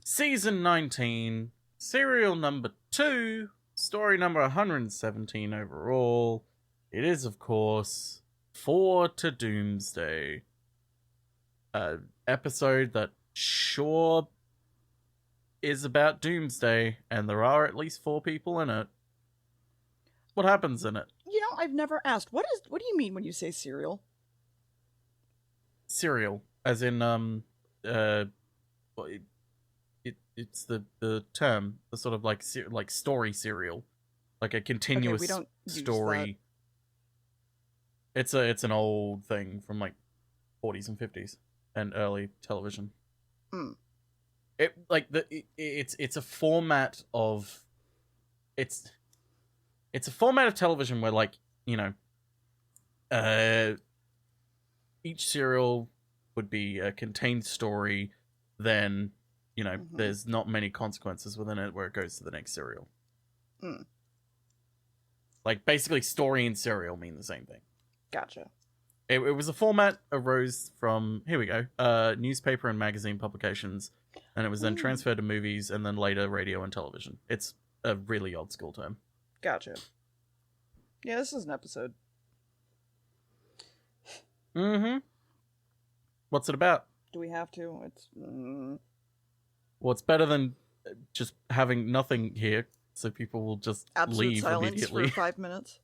Season 19, serial number 2, story number 117 overall. It is, of course, 4 to Doomsday. Episode that sure is about Doomsday, and there are at least 4 people in it. What happens in it? You know, I've never asked. What do you mean when you say serial? Serial, as in it's the term, the sort of like story serial, like a continuous story. It's an old thing from like 40s and 50s and early television. It's a format of it's a format of television where, like, you know, each serial would be a contained story, then, you know, there's not many consequences within it where it goes to the next serial. Like, basically, story and serial mean the same thing. Gotcha. It was a format arose from, here we go, newspaper and magazine publications, and it was then transferred to movies and then later radio and television. It's a really old school term. Gotcha. Yeah, this is an episode. What's it about? Do we have to? It's... Well, it's better than just having nothing here, so people will just leave immediately. For 5 minutes.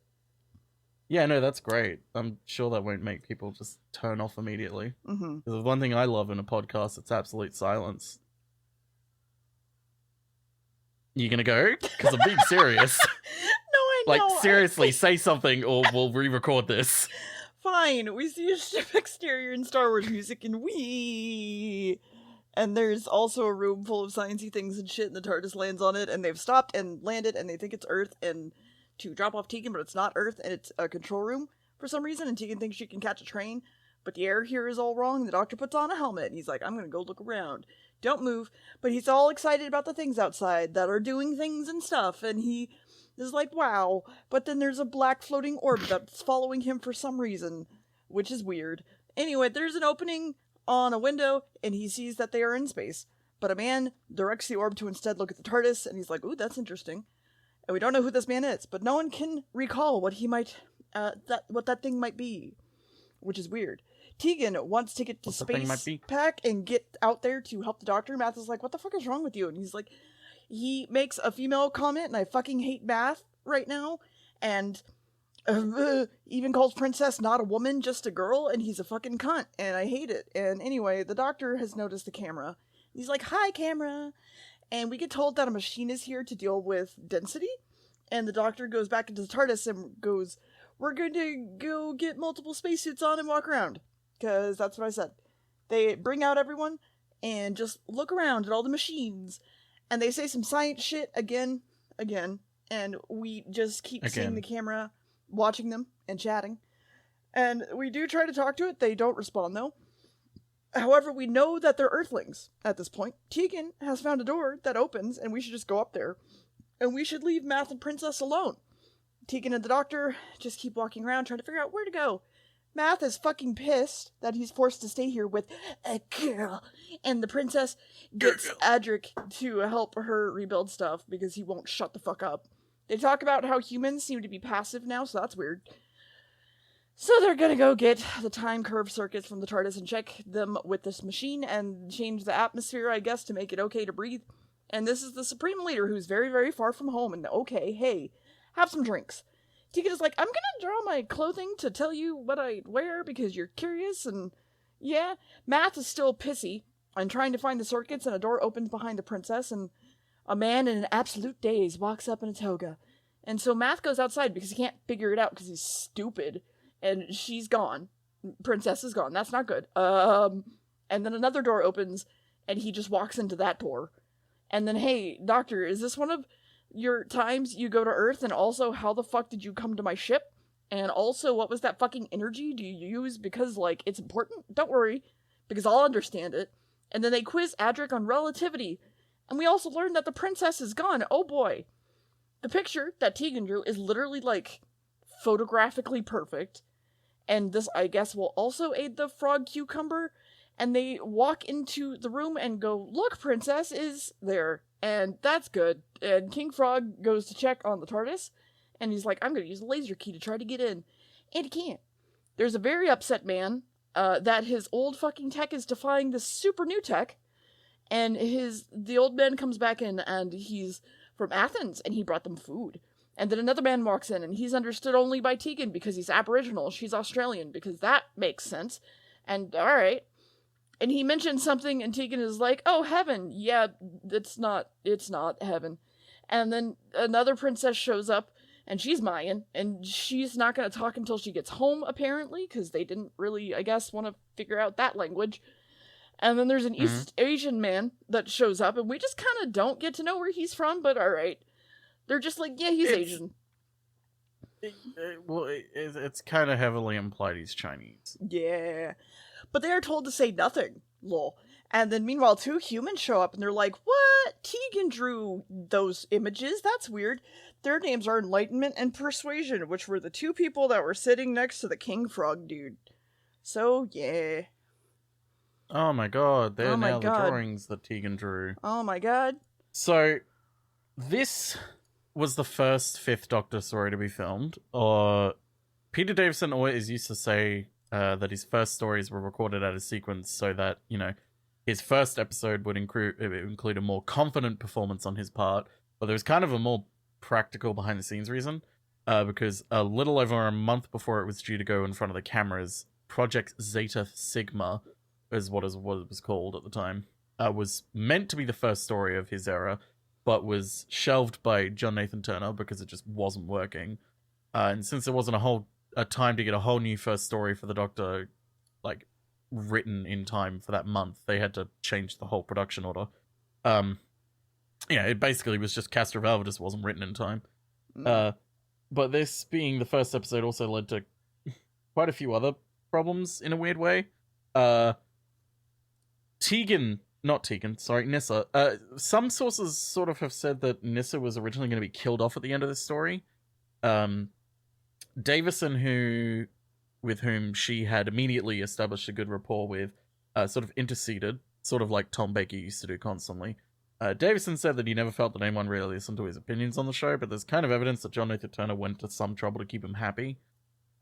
Yeah, no, that's great. I'm sure that won't make people just turn off immediately. Because the one thing I love in a podcast, it's absolute silence. You gonna go? Because I'm being serious. No, I know. Like, seriously, say something or we'll re-record this. Fine, we see a ship exterior in Star Wars music and and there's also a room full of sciencey things and shit, and the TARDIS lands on it, and they've stopped and landed, and they think it's Earth, and to drop off Tegan, but it's not Earth, and it's a control room for some reason, and Tegan thinks she can catch a train, but the air here is all wrong, and the doctor puts on a helmet, and he's like, I'm gonna go look around. Don't move. But he's all excited about the things outside that are doing things and stuff, and he is like, wow. But then there's a black floating orb that's following him for some reason, which is weird. Anyway, there's an opening on a window, and he sees that they are in space. But a man directs the orb to instead look at the TARDIS, and he's like, ooh, that's interesting. And we don't know who this man is, but no one can recall what he might, what that thing might be, which is weird. Tegan wants to get to space pack and get out there to help the doctor. Math is like, what the fuck is wrong with you? And he's like, he makes a female comment, and I fucking hate math right now, and even calls Princess not a woman, just a girl, and he's a fucking cunt, and I hate it. And anyway, the doctor has noticed the camera. He's like, hi, camera. And we get told that a machine is here to deal with density, and the doctor goes back into the TARDIS and goes, we're going to go get multiple spacesuits on and walk around. Because that's what I said. They bring out everyone and just look around at all the machines. And they say some science shit again. And we just keep seeing the camera, watching them and chatting. And we do try to talk to it. They don't respond, though. However, we know that they're Earthlings at this point. Tegan has found a door that opens, and we should just go up there. And we should leave Math and Princess alone. Tegan and the doctor just keep walking around trying to figure out where to go. Math is fucking pissed that he's forced to stay here with a girl. And the princess gets Adric to help her rebuild stuff because he won't shut the fuck up. They talk about how humans seem to be passive now, so that's weird. So they're gonna go get the time curve circuits from the TARDIS and check them with this machine and change the atmosphere, I guess, to make it okay to breathe. And this is the Supreme Leader who's very, very far from home, and okay, hey, have some drinks. Tegan is like, I'm gonna draw my clothing to tell you what I wear because you're curious, and yeah. Math is still pissy and trying to find the circuits, and a door opens behind the princess, and a man in an absolute daze walks up in a toga. And so Math goes outside because he can't figure it out because he's stupid, and she's gone. Princess is gone. That's not good. And then another door opens, and he just walks into that door. And then, hey, doctor, is this one of your times you go to Earth, and also how the fuck did you come to my ship? And also, what was that fucking energy do you use because, like, it's important? Don't worry, because I'll understand it. And then they quiz Adric on relativity, and we also learn that the princess is gone. Oh boy. The picture that Tegan drew is literally, like, photographically perfect, and this, I guess, will also aid the frog cucumber, And they walk into the room and go, "Look, Princess is there." And that's good. And King Frog goes to check on the TARDIS. And he's like, "I'm going to use a laser key to try to get in." And he can't. There's a very upset man that his old fucking tech is defying this super new tech. And the old man comes back in, and he's from Athens, and he brought them food. And then another man walks in, and he's understood only by Tegan because he's Aboriginal. She's Australian, because that makes sense. And, alright. And he mentions something, and Tegan is like, "Oh, heaven. Yeah, it's not heaven." And then another princess shows up, and she's Mayan, and she's not going to talk until she gets home, apparently, because they didn't really, I guess, want to figure out that language. And then there's an East Asian man that shows up, and we just kind of don't get to know where he's from, but alright. They're just like, yeah, he's Asian. It's kind of heavily implied he's Chinese. Yeah. But they are told to say nothing, lol. And then meanwhile, 2 humans show up, and they're like, "What? Tegan drew those images? That's weird." Their names are Enlightenment and Persuasion, which were the 2 people that were sitting next to the King Frog dude. So, yeah. Oh my god, they're now the drawings that Tegan drew. Oh my god. So, this was the first 5th Doctor story to be filmed. Peter Davison always used to say that his first stories were recorded out of sequence so that, his first episode would include a more confident performance on his part, but there was kind of a more practical behind-the-scenes reason, because a little over a month before it was due to go in front of the cameras, Project Zeta Sigma is what it was called at the time, was meant to be the first story of his era, but was shelved by John Nathan Turner because it just wasn't working. And since there wasn't a time to get a whole new first story for the Doctor, written in time for that month, they had to change the whole production order. It basically was just Castor Valva just wasn't written in time. But this being the first episode also led to quite a few other problems in a weird way. Nyssa. Some sources sort of have said that Nyssa was originally going to be killed off at the end of this story. Davison, with whom she had immediately established a good rapport with, sort of interceded, sort of like Tom Baker used to do constantly. Davison said that he never felt that anyone really listened to his opinions on the show, but there's kind of evidence that John Nathan Turner went to some trouble to keep him happy.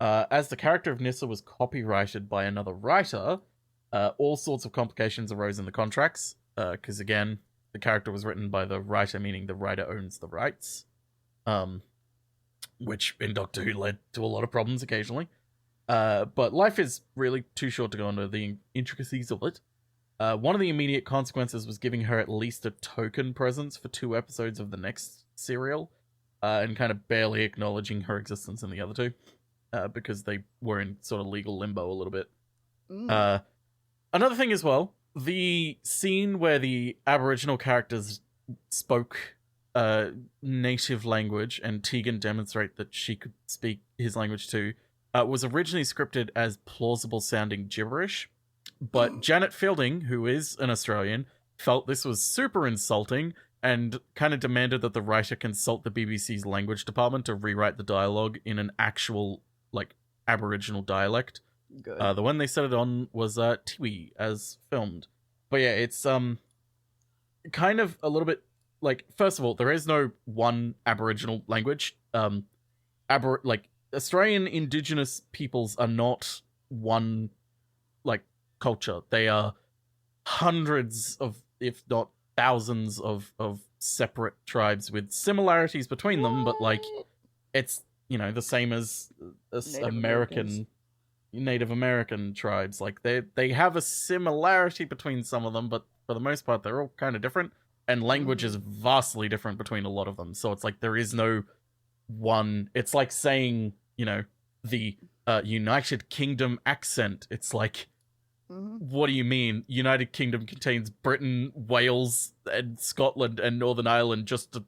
As the character of Nyssa was copyrighted by another writer, all sorts of complications arose in the contracts, because again, the character was written by the writer, meaning the writer owns the rights, which in Doctor Who led to a lot of problems occasionally. But life is really too short to go into the intricacies of it. One of the immediate consequences was giving her at least a token presence for 2 episodes of the next serial, and kind of barely acknowledging her existence in the other 2, because they were in sort of legal limbo a little bit. Another thing as well, the scene where the Aboriginal characters spoke native language and Tegan demonstrate that she could speak his language too, was originally scripted as plausible-sounding gibberish, but Janet Fielding, who is an Australian, felt this was super insulting and kind of demanded that the writer consult the BBC's language department to rewrite the dialogue in an actual, Aboriginal dialect. Good. The one they set it on was Tiwi, as filmed. But yeah, it's kind of a little bit, first of all, there is no one Aboriginal language. Australian Indigenous peoples are not one, culture. They are hundreds of, if not thousands of separate tribes with similarities between them, but, it's, the same as Native American tribes. They have a similarity between some of them, but for the most part, they're all kind of different, and language is vastly different between a lot of them. So it's there is no one. It's like saying, the United Kingdom accent. It's what do you mean? United Kingdom contains Britain, Wales, and Scotland, and Northern Ireland, just to,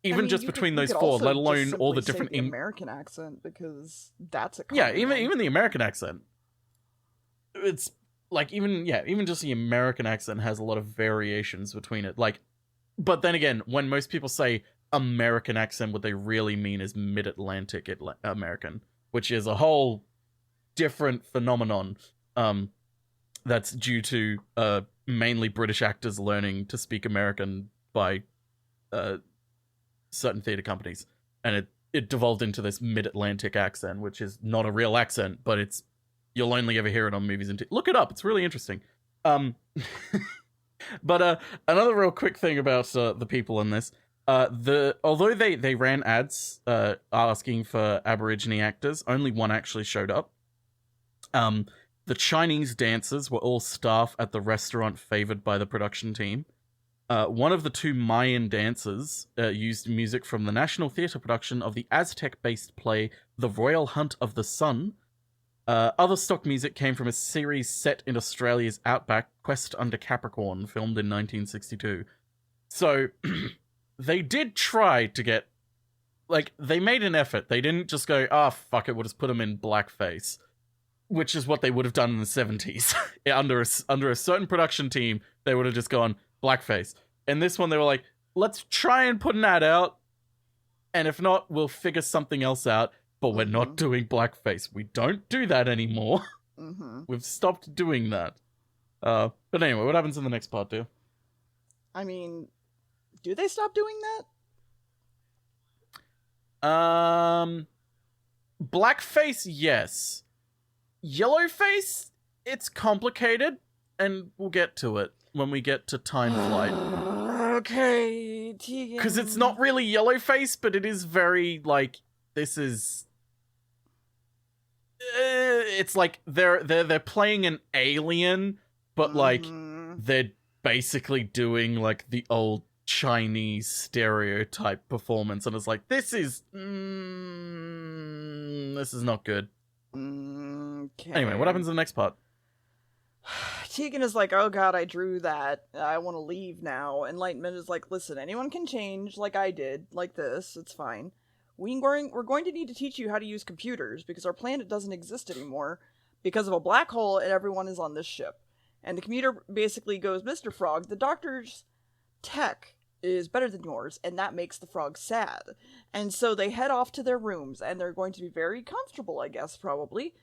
between those 4, let alone all the different American accent, because that's a even the American accent. It's even just the American accent has a lot of variations between it. But then again, when most people say American accent, what they really mean is Mid-Atlantic American, which is a whole different phenomenon. that's due to mainly British actors learning to speak American by certain theater companies, and it devolved into this mid-Atlantic accent, which is not a real accent, but you'll only ever hear it on movies and look it up. It's really interesting. But another real quick thing about the people in this, although they ran ads asking for Aborigine actors, only one actually showed up. The Chinese dancers were all staff at the restaurant favored by the production team. One of the two Mayan dancers used music from the National Theatre production of the Aztec-based play The Royal Hunt of the Sun. Other stock music came from a series set in Australia's outback, Quest Under Capricorn, filmed in 1962. So, they did try to get... Like, they made an effort. They didn't just go, fuck it, we'll just put them in blackface. Which is what they would have done in the 70s. under a certain production team, they would have just gone, blackface. And this one, they were like, let's try and put an ad out, and if not, we'll figure something else out, but we're not doing blackface. We don't do that anymore. We've stopped doing that. But anyway, what happens in the next part, dear? I mean, do they stop doing that? Blackface, yes. Yellowface, it's complicated, and we'll get to it when we get to Time Flight. Okay, Tegan. Because it's not really yellowface, but it is very, like, this is... it's like they're playing an alien, but, like, they're basically doing, like, the old Chinese stereotype performance, and it's like, this is not good. Okay. Anyway, what happens in the next part? Tegan is like, oh god, I drew that. I want to leave now. Enlightenment is like, listen, anyone can change like I did, like this. It's fine. We're going to need to teach you how to use computers because our planet doesn't exist anymore because of a black hole and everyone is on this ship. And the computer basically goes, Mr. Frog, the doctor's tech is better than yours, and that makes the frog sad. And so they head off to their rooms, and they're going to be very comfortable, I guess, probably.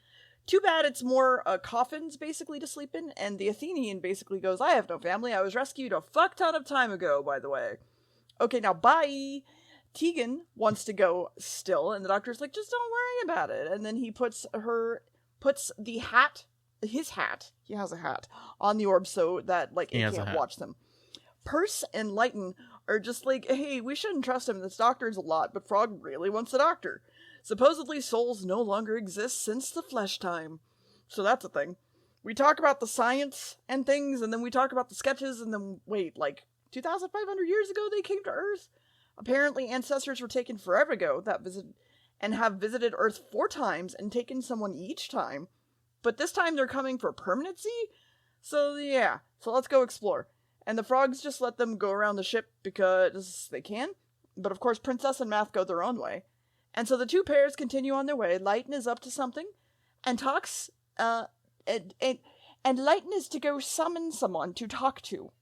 Too bad it's more coffins, basically, to sleep in, and the Athenian basically goes, I have no family, I was rescued a fuck ton of time ago, by the way. Okay, now bye! Tegan wants to go still, and the doctor's like, just don't worry about it. And then he puts the hat, his hat, he has a hat, on the orb so that, like, it can't watch them. Perce and Lighten are just like, hey, we shouldn't trust him, this doctor's a lot, but Frog really wants the doctor. Supposedly souls no longer exist since the flesh time. So that's a thing. We talk about the science and things, and then we talk about the sketches, and then, wait, like, 2,500 years ago they came to Earth? Apparently ancestors were taken forever ago and have visited Earth 4 times and taken someone each time. But this time they're coming for permanency? So yeah, so let's go explore. And the frogs just let them go around the ship because they can. But of course, Princess and Math go their own way. And so the two pairs continue on their way. Lighten is up to something and talks, and Lighten is to go summon someone to talk to,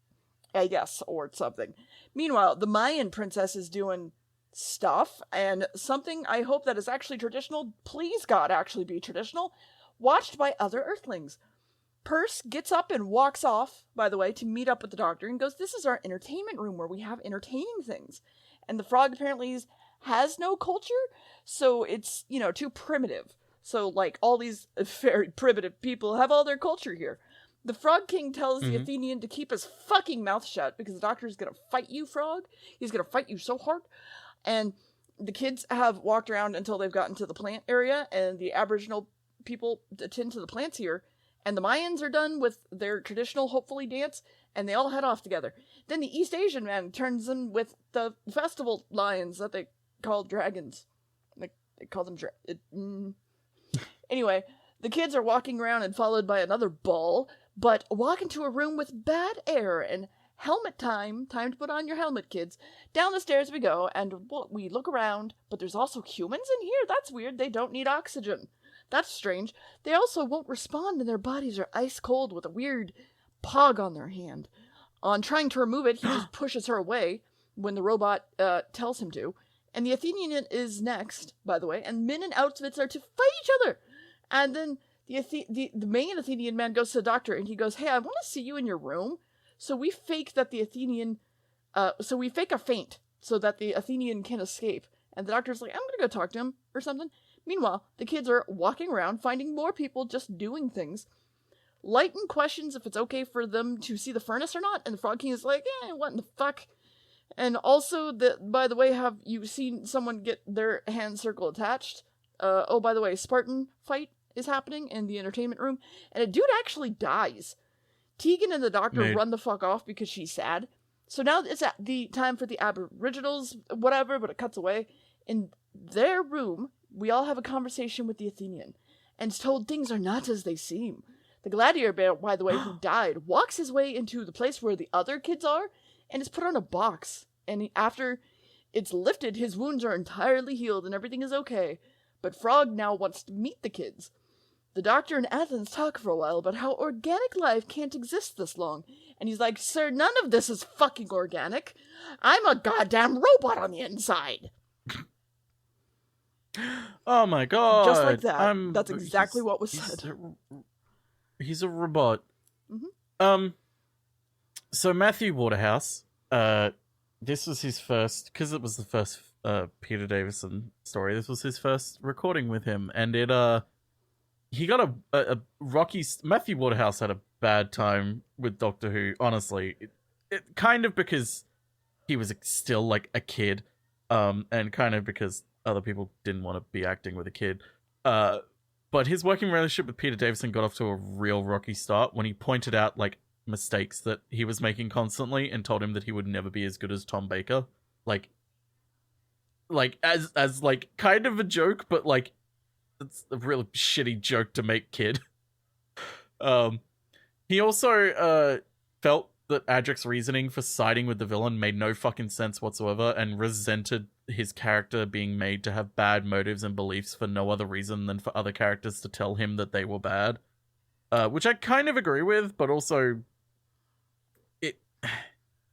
I guess, or something. Meanwhile, the Mayan princess is doing stuff, and something I hope that is actually traditional, please God actually be traditional, watched by other Earthlings. Perce gets up and walks off, by the way, to meet up with the doctor and goes, this is our entertainment room where we have entertaining things. And the frog apparently has no culture, so it's, too primitive. So, like, all these very primitive people have all their culture here. The Frog King tells the Athenian to keep his fucking mouth shut because the doctor's gonna fight you, Frog. He's gonna fight you so hard. And the kids have walked around until they've gotten to the plant area, and the Aboriginal people attend to the plants here. And the Mayans are done with their traditional, hopefully, dance, and they all head off together. Then the East Asian man turns in with the festival lions that they call dragons. They call them Anyway, the kids are walking around and followed by another ball, but walk into a room with bad air and helmet time. Time to put on your helmet, kids. Down the stairs we go, and we look around, but there's also humans in here? That's weird. They don't need oxygen. That's strange. They also won't respond and their bodies are ice cold with a weird pog on their hand. On trying to remove it, he just pushes her away when the robot tells him to. And the Athenian is next, by the way, and men in outfits are to fight each other. And then the main Athenian man goes to the doctor and he goes, "Hey, I want to see you in your room." So we fake that the Athenian, we fake a faint so that the Athenian can escape. And the doctor's like, "I'm gonna go talk to him," or something. Meanwhile, the kids are walking around, finding more people just doing things. Lighten questions if it's okay for them to see the furnace or not, and the Frog King is like, what in the fuck? And also, by the way, have you seen someone get their hand circle attached? Oh, by the way, Spartan fight is happening in the entertainment room, and a dude actually dies. Tegan and the doctor run the fuck off because she's sad. So now it's at the time for the Aboriginals, whatever, but it cuts away. In their room, we all have a conversation with the Athenian, and is told things are not as they seem. The gladiator bear, by the way, who died, walks his way into the place where the other kids are, and is put on a box. And after it's lifted, his wounds are entirely healed and everything is okay. But Frog now wants to meet the kids. The doctor and Athens talk for a while about how organic life can't exist this long. And he's like, "Sir, none of this is fucking organic. I'm a goddamn robot on the inside." Oh my god. Just like that. That's exactly what was said. He's a robot. Mm-hmm. So Matthew Waterhouse, this was his first, because it was the first Peter Davison story, this was his first recording with him, and he got a rocky... Matthew Waterhouse had a bad time with Doctor Who, honestly. It kind of because he was still, like, a kid, and kind of because other people didn't want to be acting with a kid. But his working relationship with Peter Davison got off to a real rocky start when he pointed out, like, mistakes that he was making constantly and told him that he would never be as good as Tom Baker. Like as like, kind of a joke, but, like, it's a real shitty joke to make, kid. He also felt that Adric's reasoning for siding with the villain made no fucking sense whatsoever and resented his character being made to have bad motives and beliefs for no other reason than for other characters to tell him that they were bad. Which I kind of agree with, but also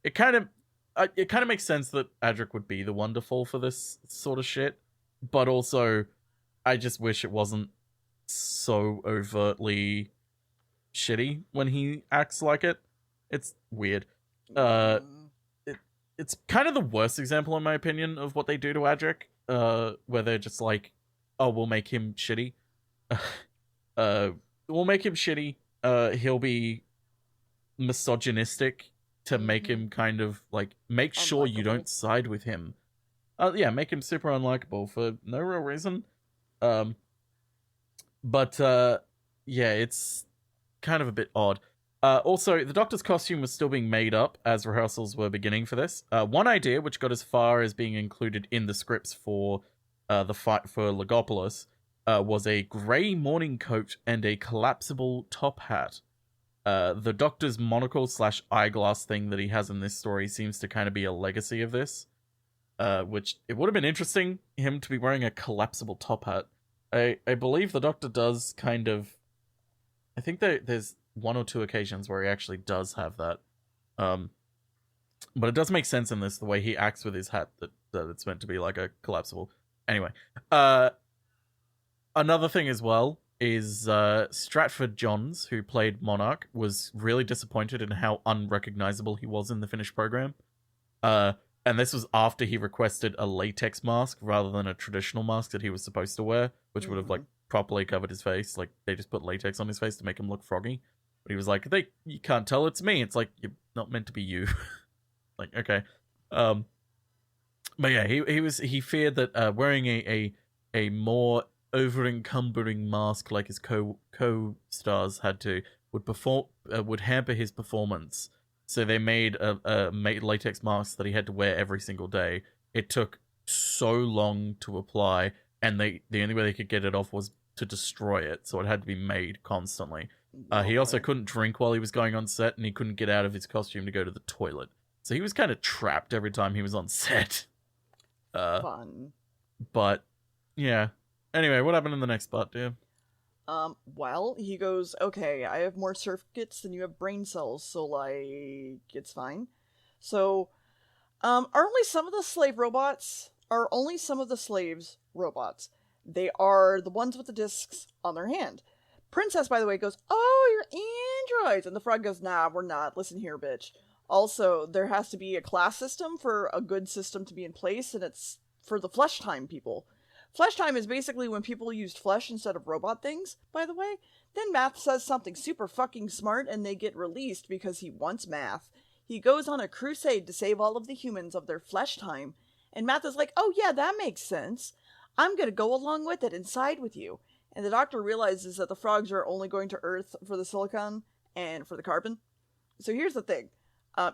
it kind of makes sense that Adric would be the one to fall for this sort of shit, but also I just wish it wasn't so overtly shitty when he acts like it. It's weird. It's kind of the worst example, in my opinion, of what they do to Adric, where they're just like, "Oh, we'll make him shitty. We'll make him shitty. He'll be misogynistic to make him kind of, like, make sure you don't side with him. Yeah, make him super unlikable for no real reason. But yeah, it's kind of a bit odd. Also, the Doctor's costume was still being made up as rehearsals were beginning for this. One idea, which got as far as being included in the scripts for the fight for Legopolis, was a grey morning coat and a collapsible top hat. The Doctor's monocle / eyeglass thing that he has in this story seems to kind of be a legacy of this. Which, it would have been interesting him to be wearing a collapsible top hat. I believe the Doctor does kind of... I think there's one or two occasions where he actually does have that. But it does make sense in this, the way he acts with his hat, that it's meant to be like a collapsible. Anyway, another thing as well is Stratford Johns, who played Monarch, was really disappointed in how unrecognizable he was in the finished program. And this was after he requested a latex mask rather than a traditional mask that he was supposed to wear, which would have, like, properly covered his face. Like, they just put latex on his face to make him look froggy. But he was like, you can't tell it's me. It's like, you're not meant to be you. Like, okay. But yeah, he feared that wearing a more over-encumbering mask like his co-stars had to would hamper his performance. So they made made latex masks that he had to wear every single day. It took so long to apply, and the only way they could get it off was to destroy it. So it had to be made constantly. He also couldn't drink while he was going on set, and he couldn't get out of his costume to go to the toilet. So he was kind of trapped every time he was on set. Fun. But, yeah. Anyway, what happened in the next part, dear? Well, he goes, "Okay, I have more circuits than you have brain cells, so, like, it's fine." So, are only some of the slaves robots? They are the ones with the discs on their hand. Princess, by the way, goes, "Oh, you're androids," and the frog goes, "Nah, we're not. Listen here, bitch. Also, there has to be a class system for a good system to be in place, and it's for the flesh time people. Flesh time is basically when people used flesh instead of robot things, by the way. Then Math says something super fucking smart, and they get released because he wants Math. He goes on a crusade to save all of the humans of their flesh time, and Math is like, "Oh yeah, that makes sense. I'm gonna go along with it and side with you." And the doctor realizes that the frogs are only going to Earth for the silicon and for the carbon. So here's the thing.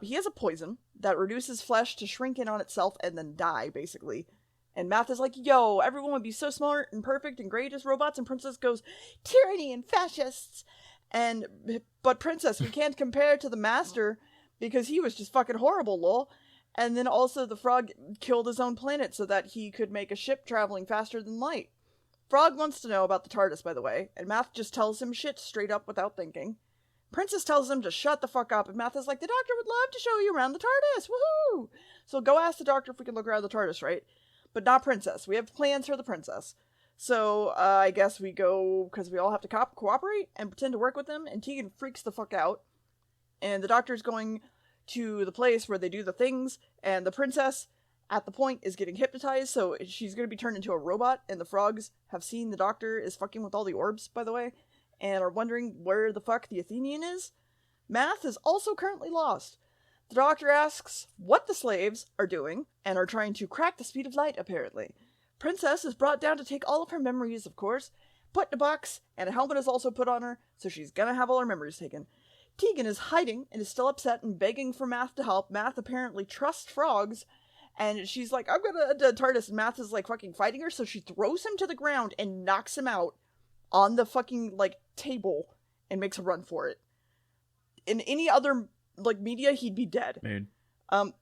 He has a poison that reduces flesh to shrink in on itself and then die, basically. And Math is like, "Yo, everyone would be so smart and perfect and great as robots." And Princess goes, "Tyranny and fascists." But Princess, we can't compare to the Master because he was just fucking horrible, lol. And then also the frog killed his own planet so that he could make a ship traveling faster than light. Frog wants to know about the TARDIS, by the way, and Math just tells him shit straight up without thinking. Princess tells him to shut the fuck up, and Math is like, "The doctor would love to show you around the TARDIS, woohoo!" So go ask the doctor if we can look around the TARDIS, right? But not Princess. We have plans for the Princess. So I guess we go, because we all have to cooperate and pretend to work with them, and Tegan freaks the fuck out. And the doctor's going to the place where they do the things, and the Princess, at the point, is getting hypnotized, so she's going to be turned into a robot, and the frogs have seen the doctor is fucking with all the orbs, by the way, and are wondering where the fuck the Athenian is. Math is also currently lost. The doctor asks what the slaves are doing, and are trying to crack the speed of light, apparently. Princess is brought down to take all of her memories, of course, put in a box, and a helmet is also put on her, so she's gonna have all her memories taken. Tegan is hiding, and is still upset and begging for Math to help. Math apparently trusts frogs, and she's like, "I'm gonna TARDIS," and Math is like fucking fighting her, so she throws him to the ground and knocks him out on the fucking, like, table and makes a run for it. In any other, like, media, he'd be dead. Dude.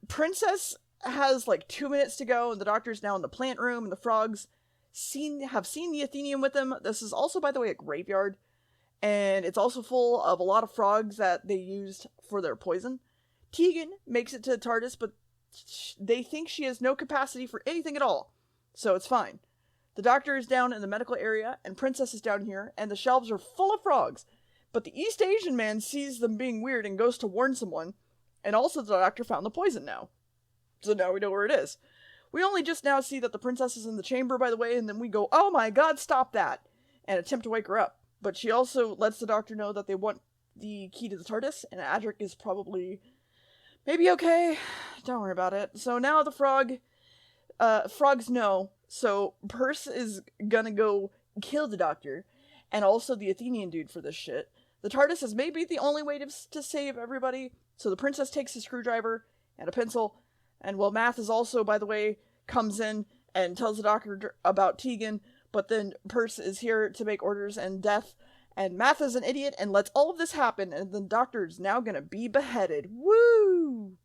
Princess has, like, 2 minutes to go, and the doctor's now in the plant room, and the frogs have seen the Athenian with them. This is also, by the way, a graveyard, and it's also full of a lot of frogs that they used for their poison. Tegan makes it to the TARDIS, but they think she has no capacity for anything at all, so it's fine. The doctor is down in the medical area, and Princess is down here, and the shelves are full of frogs. But the East Asian man sees them being weird and goes to warn someone, and also the doctor found the poison now. So now we know where it is. We only just now see that the Princess is in the chamber, by the way, and then we go, "Oh my god, stop that!" and attempt to wake her up. But she also lets the doctor know that they want the key to the TARDIS, and Adric is probably maybe okay. Don't worry about it. So now the frogs know. So Perse is gonna go kill the doctor, and also the Athenian dude for this shit. The TARDIS is maybe the only way to save everybody. So the Princess takes a screwdriver and a pencil, and Math is also, by the way, comes in and tells the doctor about Tegan, but then Perse is here to make orders and death, and Math is an idiot and lets all of this happen, and the doctor is now gonna be beheaded. Woo!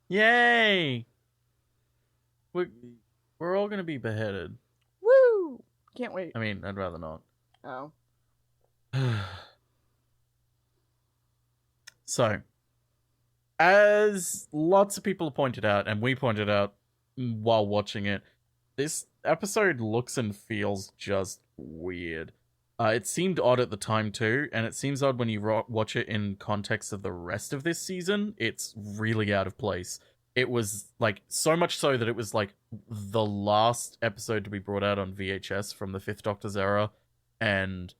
Yay! We're all gonna be beheaded. Woo! Can't wait. I mean, I'd rather not. Oh. So, as lots of people pointed out, and we pointed out while watching it, this episode looks and feels just weird. It seemed odd at the time too, and it seems odd when you watch it in context of the rest of this season. It's really out of place. It was, like, so much so that it was, like, the last episode to be brought out on VHS from the Fifth Doctor's era, and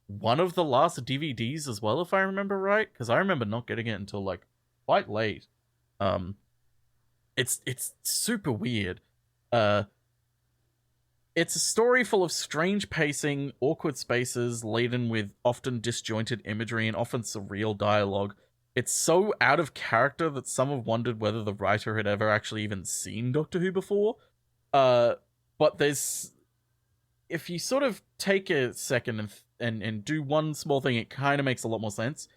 one of the last DVDs as well, if I remember right, because I remember not getting it until, like, quite late. It's super weird. It's a story full of strange pacing, awkward spaces, laden with often disjointed imagery and often surreal dialogue. It's so out of character that some have wondered whether the writer had ever actually even seen Doctor Who before. But there's... If you sort of take a second and do one small thing, it kind of makes a lot more sense.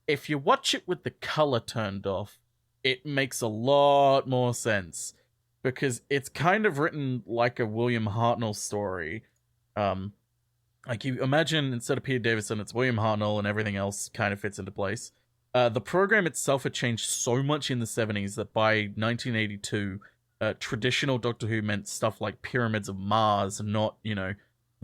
If you watch it with the color turned off, it makes a lot more sense. Because it's kind of written like a William Hartnell story. Like, you imagine, instead of Peter Davison, it's William Hartnell and everything else kind of fits into place. The program itself had changed so much in the 70s that by 1982, traditional Doctor Who meant stuff like Pyramids of Mars, not,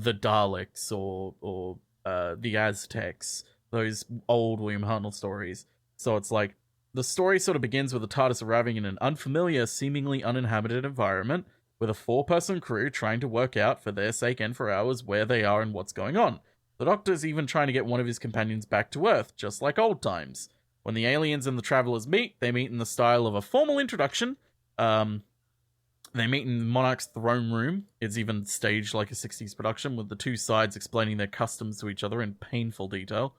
the Daleks or the Aztecs, those old William Hartnell stories. So it's like, the story sort of begins with the TARDIS arriving in an unfamiliar, seemingly uninhabited environment, with a 4-person crew trying to work out, for their sake and for ours, where they are and what's going on. The Doctor's even trying to get one of his companions back to Earth, just like old times. When the aliens and the Travelers meet, they meet in the style of a formal introduction. They meet in Monarch's throne room. It's even staged like a 60s production, with the two sides explaining their customs to each other in painful detail.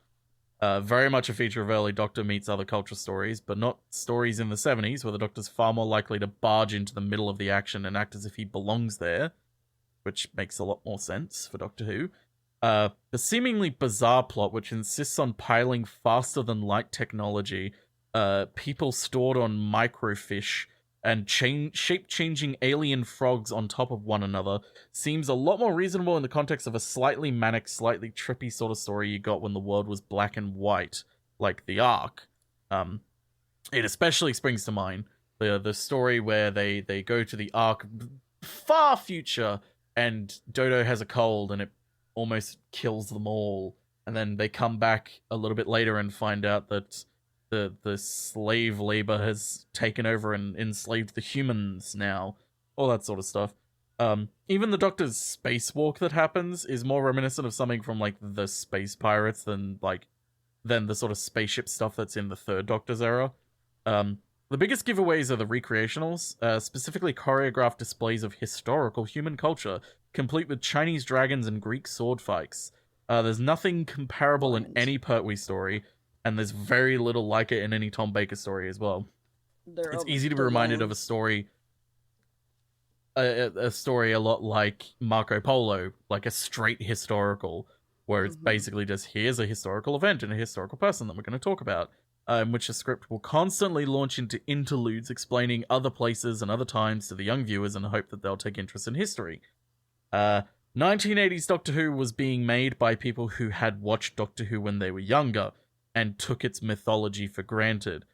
Very much a feature of early Doctor meets other culture stories, but not stories in the 70s, where the Doctor's far more likely to barge into the middle of the action and act as if he belongs there, which makes a lot more sense for Doctor Who. The seemingly bizarre plot, which insists on piling faster-than-light technology, people stored on microfish, and shape-changing alien frogs on top of one another, seems a lot more reasonable in the context of a slightly manic, slightly trippy sort of story you got when the world was black and white, like the Ark. It especially springs to mind the story where they go to the Ark, far future, and Dodo has a cold and it almost kills them all, and then they come back a little bit later and find out that the slave labor has taken over and enslaved the humans now. All that sort of stuff. Even the Doctor's spacewalk that happens is more reminiscent of something from, like, the Space Pirates than the sort of spaceship stuff that's in the third Doctor's era. The biggest giveaways are the recreationals, specifically choreographed displays of historical human culture, complete with Chinese dragons and Greek sword fights. There's nothing comparable in any Pertwee story, and there's very little like it in any Tom Baker story as well. It's easy to be reminded of a story a lot like Marco Polo, like a straight historical, where it's basically just, here's a historical event and a historical person that we're going to talk about, in which the script will constantly launch into interludes explaining other places and other times to the young viewers in the hope that they'll take interest in history. 1980s Doctor Who was being made by people who had watched Doctor Who when they were younger, and took its mythology for granted.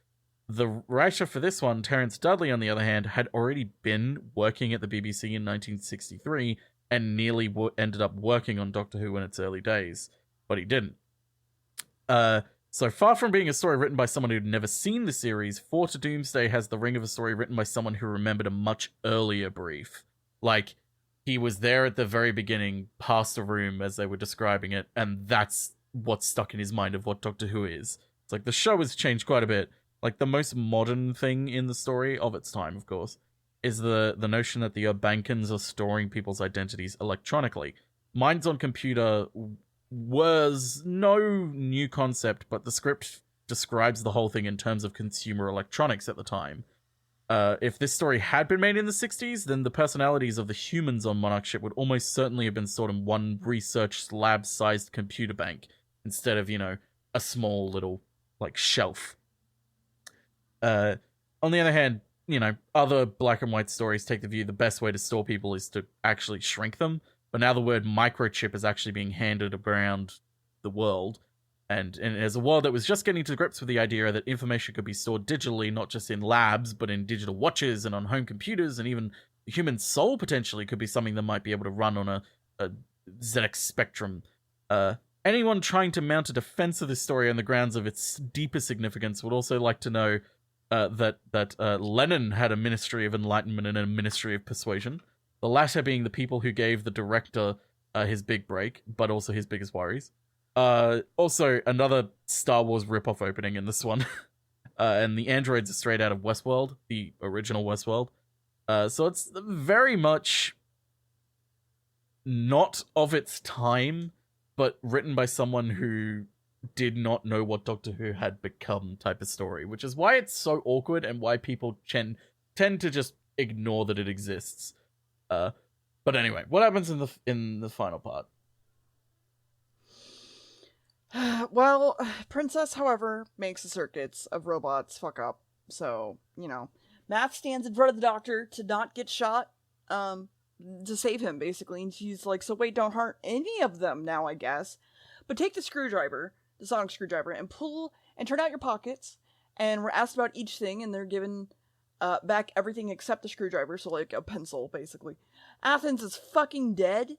The writer for this one, Terence Dudley, on the other hand, had already been working at the BBC in 1963 and nearly ended up working on Doctor Who in its early days, but he didn't. So far from being a story written by someone who'd never seen the series, 4 to Doomsday has the ring of a story written by someone who remembered a much earlier brief. Like, he was there at the very beginning, past the room as they were describing it, and that's what's stuck in his mind of what Doctor Who is. It's like, the show has changed quite a bit. Like, the most modern thing in the story, of its time, of course, is the notion that the Urbankans are storing people's identities electronically. Minds on computer was no new concept, but the script describes the whole thing in terms of consumer electronics at the time. If this story had been made in the 60s, then the personalities of the humans on Monarch ship would almost certainly have been stored in one research lab-sized computer bank, instead of, a small little, shelf. On the other hand, other black and white stories take the view the best way to store people is to actually shrink them, but now the word microchip is actually being handed around the world, and as a world that was just getting to grips with the idea that information could be stored digitally, not just in labs, but in digital watches and on home computers, and even the human soul potentially could be something that might be able to run on a ZX Spectrum. Anyone trying to mount a defense of this story on the grounds of its deeper significance would also like to know that Lenin had a Ministry of Enlightenment and a Ministry of Persuasion, the latter being the people who gave the director his big break, but also his biggest worries. Also, another Star Wars ripoff opening in this one. And the androids are straight out of Westworld, the original Westworld. So it's very much not of its time, but written by someone who did not know what Doctor Who had become type of story, which is why it's so awkward and why people tend to just ignore that it exists. But anyway, what happens in the final part? Well, Princess, however, makes the circuits of robots fuck up. So, Math stands in front of the Doctor to not get shot, to save him, basically. And she's like, so wait, don't hurt any of them now, I guess. But take the screwdriver, the sonic screwdriver, and pull and turn out your pockets. And we're asked about each thing, and they're given back everything except the screwdriver, so like a pencil, basically. Athens is fucking dead.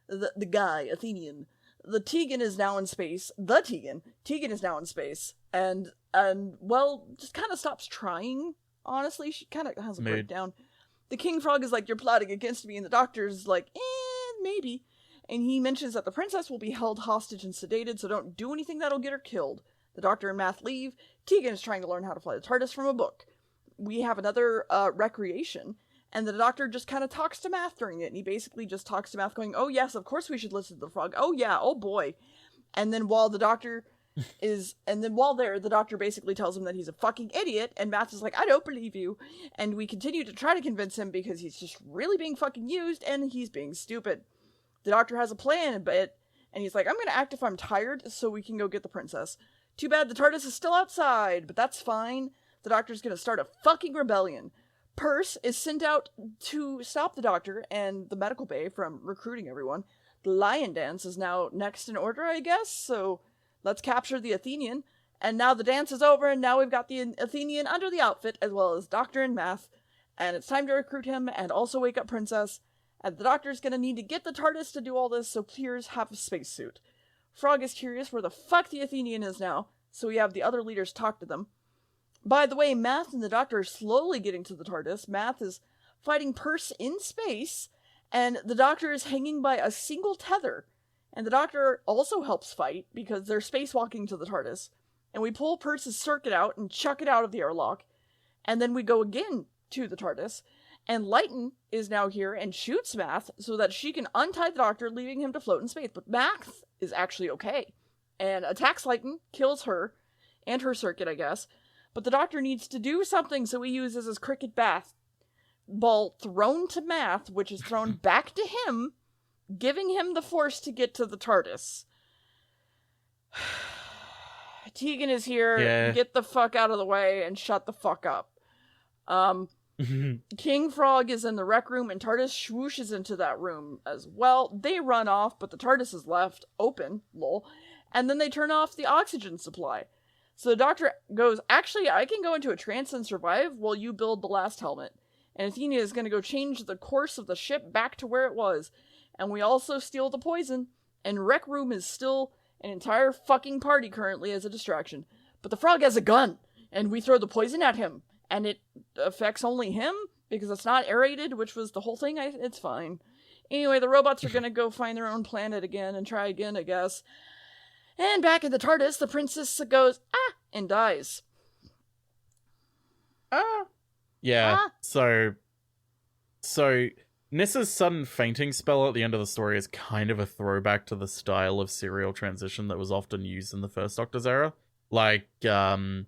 the guy, Athenian. The Tegan is now in space. Tegan is now in space. And well, just kind of stops trying, honestly. She kind of has a breakdown. The King Frog is like, you're plotting against me, and the Doctor's like, maybe. And he mentions that the princess will be held hostage and sedated, so don't do anything that'll get her killed. The Doctor and Math leave. Tegan is trying to learn how to fly the TARDIS from a book. We have another recreation, and the Doctor just kind of talks to Math during it, and he basically just talks to Math going, oh yes, of course we should listen to the frog. Oh yeah, oh boy. And then while the Doctor the Doctor basically tells him that he's a fucking idiot, and Math is like, I don't believe you. And we continue to try to convince him because he's just really being fucking used, and he's being stupid. The Doctor has a plan, and he's like, I'm gonna act if I'm tired so we can go get the princess. Too bad the TARDIS is still outside, but that's fine. The Doctor's gonna start a fucking rebellion. Perce is sent out to stop the Doctor and the medical bay from recruiting everyone. The lion dance is now next in order, I guess, so let's capture the Athenian. And now the dance is over, and now we've got the Athenian under the outfit, as well as Doctor and Math. And it's time to recruit him, and also wake up Princess. And the Doctor's gonna need to get the TARDIS to do all this, so Piers have a spacesuit. Frog is curious where the fuck the Athenian is now, so we have the other leaders talk to them. By the way, Math and the Doctor are slowly getting to the TARDIS. Math is fighting Perce in space, and the Doctor is hanging by a single tether. And the Doctor also helps fight, because they're spacewalking to the TARDIS. And we pull Perce's circuit out and chuck it out of the airlock. And then we go again to the TARDIS. And Lighten is now here and shoots Math so that she can untie the Doctor, leaving him to float in space. But Math is actually okay. And attacks Lighten, kills her, and her circuit, I guess. But the Doctor needs to do something, so he uses his cricket bath ball thrown to Math, which is thrown back to him, giving him the force to get to the TARDIS. Tegan is here. Yeah. Get the fuck out of the way and shut the fuck up. King Frog is in the rec room, and TARDIS swooshes into that room as well. They run off, but the TARDIS is left open, lol. And then they turn off the oxygen supply. So the Doctor goes, actually, I can go into a trance and survive while you build the last helmet. And Athena is going to go change the course of the ship back to where it was. And we also steal the poison. And Rec Room is still an entire fucking party currently as a distraction. But the frog has a gun. And we throw the poison at him. And it affects only him because it's not aerated, which was the whole thing. It's fine. Anyway, the robots are going to go find their own planet again and try again, I guess. And back in the TARDIS, the princess goes, and dies. Yeah, so Nissa's sudden fainting spell at the end of the story is kind of a throwback to the style of serial transition that was often used in the first Doctor's era. Like, the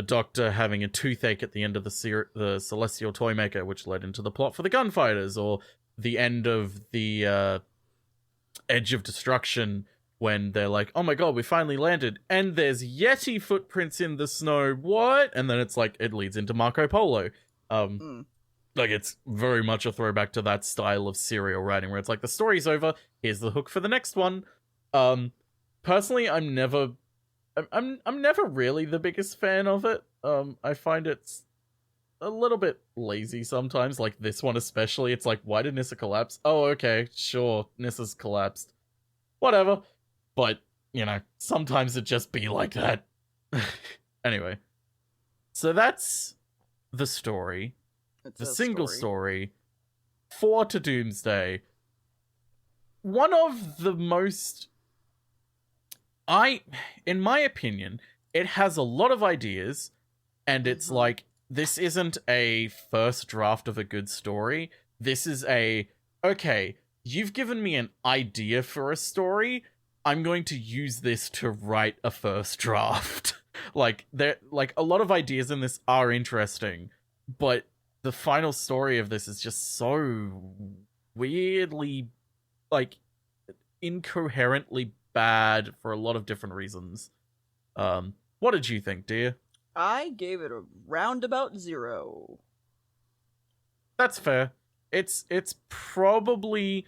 Doctor having a toothache at the end of the Celestial Toymaker, which led into the plot for the Gunfighters, or the end of the Edge of Destruction, when they're like, oh my god, we finally landed, and there's Yeti footprints in the snow, what? And then it's like, it leads into Marco Polo. Like, it's very much a throwback to that style of serial writing, where it's like, the story's over, here's the hook for the next one. Personally, I'm never really the biggest fan of it. I find it's a little bit lazy sometimes, like this one especially. It's like, why did Nissa collapse? Oh, okay, sure, Nissa's collapsed. Whatever. But, you know, sometimes it just be like that. Anyway. So that's the story. It's the single story. 4 to Doomsday. One of the most... in my opinion, it has a lot of ideas, and it's like, this isn't a first draft of a good story. This is okay, you've given me an idea for a story, I'm going to use this to write a first draft. Like, a lot of ideas in this are interesting, but the final story of this is just so weirdly, like, incoherently bad for a lot of different reasons. What did you think, dear? I gave it a roundabout 0. That's fair. It's probably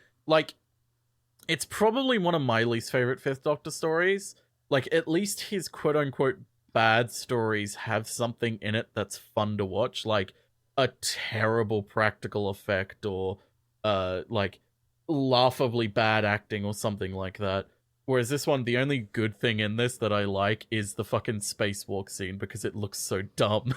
one of my least favorite Fifth Doctor stories. Like, at least his quote-unquote bad stories have something in it that's fun to watch, like a terrible practical effect, or like laughably bad acting or something like that. Whereas this one, the only good thing in this that I like is the fucking spacewalk scene because it looks so dumb.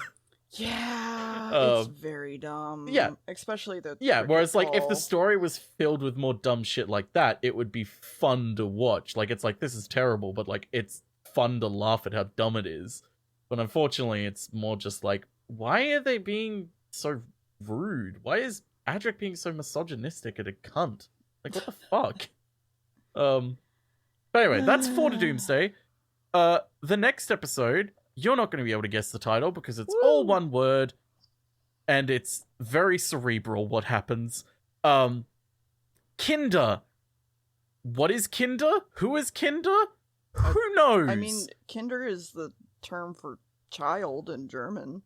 Yeah, it's very dumb. Yeah. Especially the whereas like if the call. story was filled with more dumb shit like that, it would be fun to watch. Like it's like, this is terrible, but like it's fun to laugh at how dumb it is. But unfortunately, it's more just like, why are they being so rude? Why is Adric being so misogynistic and a cunt? Like, what the fuck? But anyway, that's 4 to Doomsday. The next episode, you're not going to be able to guess the title because it's all one word, and it's very cerebral what happens. Kinder. What is Kinder? Who is Kinder? Who knows? I mean, Kinder is the term for child in German.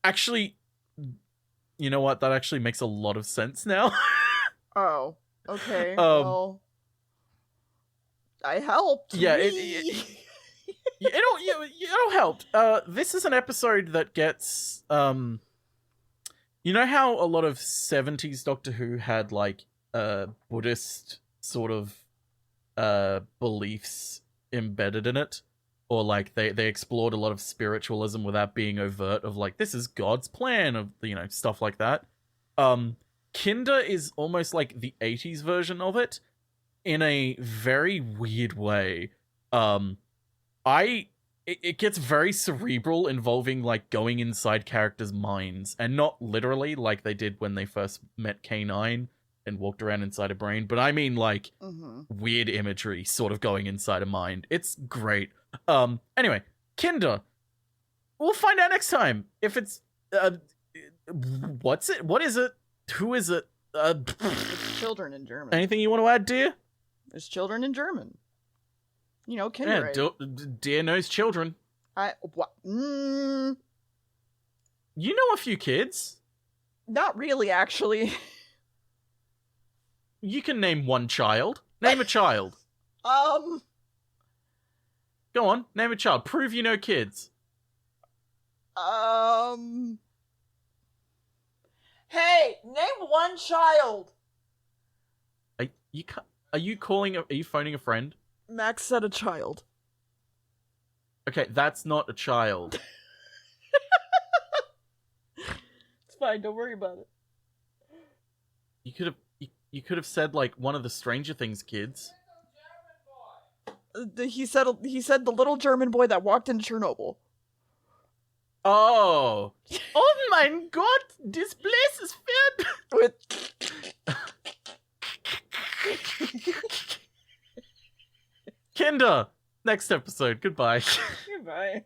Actually, you know what? That actually makes a lot of sense now. Oh, okay. Well, I helped. Yeah, it'll help. This is an episode that gets you know how a lot of 70s Doctor Who had like Buddhist sort of beliefs embedded in it, or like they explored a lot of spiritualism without being overt of like, this is God's plan of, you know, stuff like that. Kinder is almost like the 80s version of it in a very weird way. It gets very cerebral, involving like going inside characters' minds, and not literally like they did when they first met K9 and walked around inside a brain, but I mean like weird imagery sort of going inside a mind. It's great. Anyway, Kinder. We'll find out next time if it's what's it? What is it? Who is it? It's children in German. Anything you want to add, dear? There's children in German. You know, Kinder. Yeah, dear knows children. You know a few kids. Not really, actually. You can name one child. Name a child. Go on, name a child. Prove you know kids. Hey, name one child. Are you phoning a friend? Max said a child. Okay, that's not a child. It's fine, don't worry about it. You could have said like one of the Stranger Things kids. He said the little German boy that walked into Chernobyl. Oh. Oh mein Gott, this place is filled with Kinder. Next episode. Goodbye. Goodbye.